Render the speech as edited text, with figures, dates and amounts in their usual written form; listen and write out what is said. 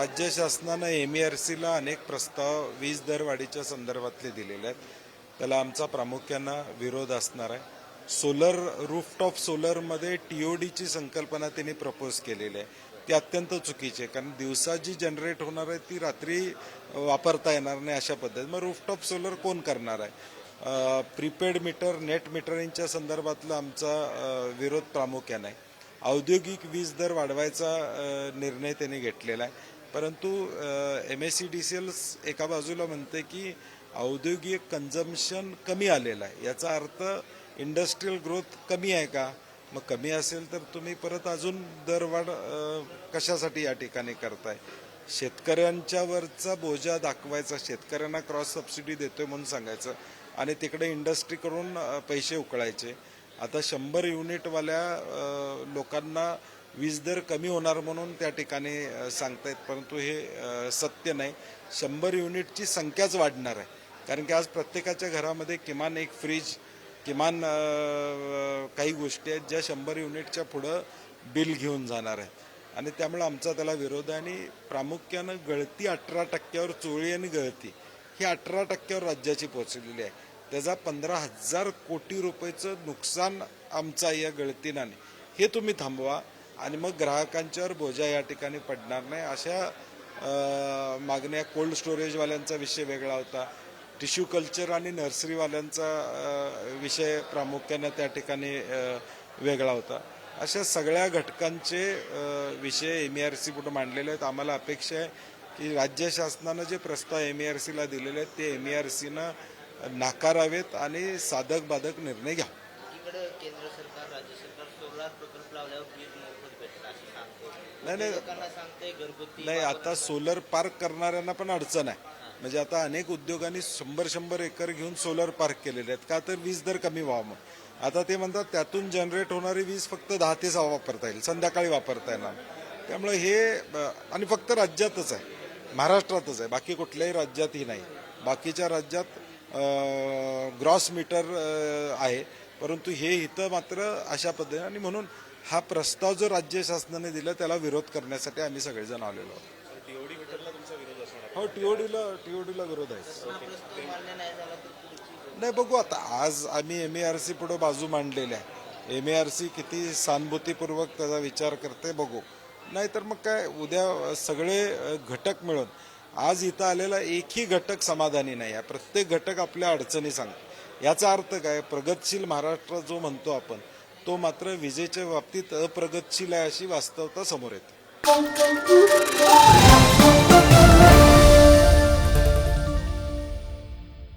राज्य शासनानं MERCला अनेक प्रस्ताव वीज दरवाढीच्या संदर्भातले दिलेले आहेत. त्याला आमचा प्रामुख्यानं विरोध असणार आहे. सोलर रूफटॉप सोलरमध्ये TODची संकल्पना त्यांनी प्रपोज केलेली आहे. ती अत्यंत चुकीची आहे, कारण दिवसा जी जनरेट होणार आहे ती रात्री वापरता येणार नाही अशा पद्धतीने. मग रूफटॉप सोलर कोण करणार आहे? प्रीपेड मीटर, नेट मिटरिंगच्या संदर्भातला आमचा विरोध प्रामुख्याने आहे. औद्योगिक वीज दर वाढवायचा निर्णय त्यांनी घेतलेला आहे, परंतु MSEDCL एका बाजूला म्हणते की औद्योगिक कन्झम्पशन कमी आलेलं आहे. याचा अर्थ इंडस्ट्रियल ग्रोथ कमी आहे का? मग कमी असेल तर तुम्ही परत अजून दरवाढ कशासाठी या ठिकाणी करताय? शेतकऱ्यांच्या वरचा बोजा दाखवायचा, शेतकऱ्यांना क्रॉस सबसिडी देतोय म्हणून सांगायचं आणि तिकडे इंडस्ट्रीकडून पैसे उकळायचे. आता 100 युनिटवाल्या लोकांना वीज दर कमी होणार म्हणून त्या ठिकाणी सांगतायत, परंतु हे सत्य नाही. 100 युनिटची संख्याच वाढणार आहे, कारण की आज प्रत्येकाच्या घरामध्ये किमान एक फ्रीज, किमान काही गोष्टी आहेत ज्या 100 युनिटच्या पुढं बिल घेऊन जाणार आहेत. आणि त्यामुळे आमचा त्याला विरोध आहे. आणि प्रामुख्यानं गळती 18%वर, चोळी आणि गळती ही 18%वर राज्याची पोहोचलेली आहे. त्याचा 15,000 कोटी रुपयाचं नुकसान आमचा या गळतीनं, हे तुम्ही थांबवा आणि मग ग्राहकांच्यावर बोजा या ठिकाणी पडणार नाही. अशा मागण्या. कोल्ड स्टोरेजवाल्यांचा विषय वेगळा होता, टिश्यू कल्चर आणि नर्सरीवाल्यांचा विषय प्रामुख्यानं त्या ठिकाणी वेगळा होता. अशा सगळ्या घटकांचे विषय MERC पुढे मांडलेले आहेत. आम्हाला अपेक्षा आहे की राज्य शासनानं जे प्रस्ताव MERCला दिलेले आहेत ते MERCनं नाकारावेत आणि साधक बाधक निर्णय घ्या. इकडे केंद्र सरकार, राज्य सरकार सोलार प्रकल्प लावल्यावर वीज मोफत भेटणार असं सांगते. नाही लोकांना सांगते घरगुती नाही, आता सोलर पार्क करणाऱ्यांना पण अडचण आहे. म्हणजे आता अनेक उद्योगांनी 100 एकर घेऊन सोलर पार्क केलेले आहेत. का तर वीज दर कमी व्हावं म्हणून. आता ते म्हणतात त्यातून जनरेट होणारी वीज फक्त 10 ते 6 वापरता येईल, संध्याकाळी वापरता येणार. त्यामुळे हे आणि फक्त राज्यातच आहे, महाराष्ट्रातच आहे, बाकी कुठल्याही राज्यातही नाही. बाकीच्या राज्यात ग्रॉस मीटर आहे, परंतु हे इथं मात्र अशा पद्धतीने. आणि म्हणून हा प्रस्ताव जो राज्य शासनाने दिला त्याला विरोध करण्यासाठी आम्ही सगळेजण आलेलो आहोत. हो, TODला विरोध आहे. नाही, बघू आता. आज आम्ही MERC पुढे बाजू मांडलेली आहे. MERC किती सहानुभूतीपूर्वक त्याचा विचार करते बघू. नाहीतर मग काय, उद्या सगळे घटक मिळून. आज इथं आलेला एकही घटक समाधानी नाही आहे. प्रत्येक घटक आपल्या अडचणी सांगतो. याचा अर्थ काय? प्रगतशील महाराष्ट्र जो म्हणतो आपण, तो मात्र विजेच्या बाबतीत अप्रगतशील आहे अशी वास्तवता समोर येते.